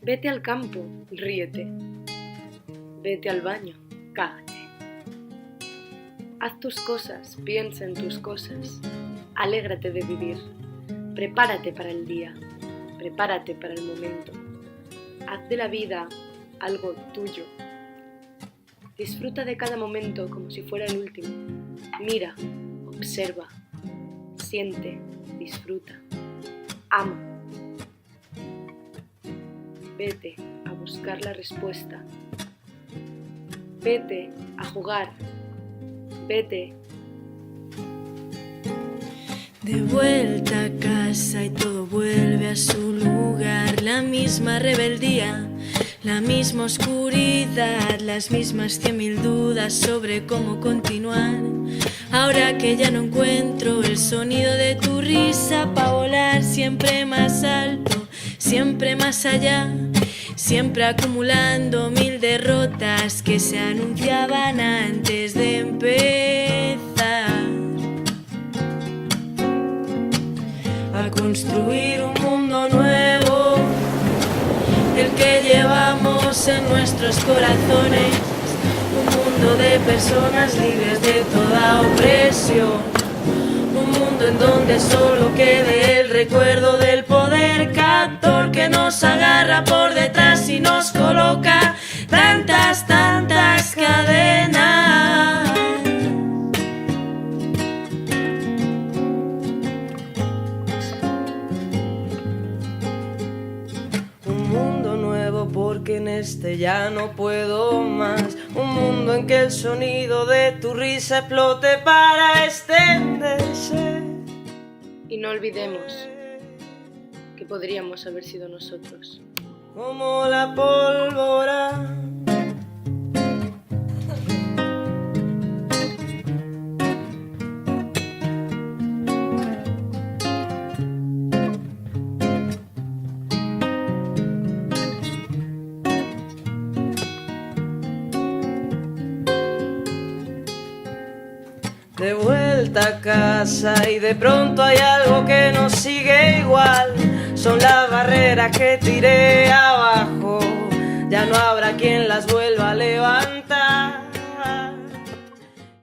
Vete al campo, ríete. Vete al baño, cágate. Haz tus cosas, piensa en tus cosas. Alégrate de vivir. Prepárate para el día. Prepárate para el momento. Haz de la vida algo tuyo. Disfruta de cada momento como si fuera el último. Mira, observa, siente, disfruta, ama. Vete a buscar la respuesta. Vete a jugar. Vete. De vuelta a casa y todo vuelve a su lugar. La misma rebeldía, la misma oscuridad, las mismas 100.000 dudas sobre cómo continuar. Ahora que ya no encuentro el sonido de tu risa pa' volar siempre más alto, siempre más allá, siempre acumulando 1000 derrotas que se anunciaban antes de empezar a construir un mundo nuevo, el que llevamos en nuestros corazones, un mundo de personas libres de toda opresión, un mundo en donde solo quede el recuerdo del poder captor que nos agarra por detrás y nos coloca tantas, tantas cadenas. Un mundo nuevo porque en este ya no puedo más. Un mundo en que el sonido de tu risa explote para extenderse. Y no olvidemos que podríamos haber sido nosotros. Como la pólvora. De vuelta a casa y de pronto hay algo que nos sigue igual. Son las barreras que tiré abajo. Ya no habrá quien las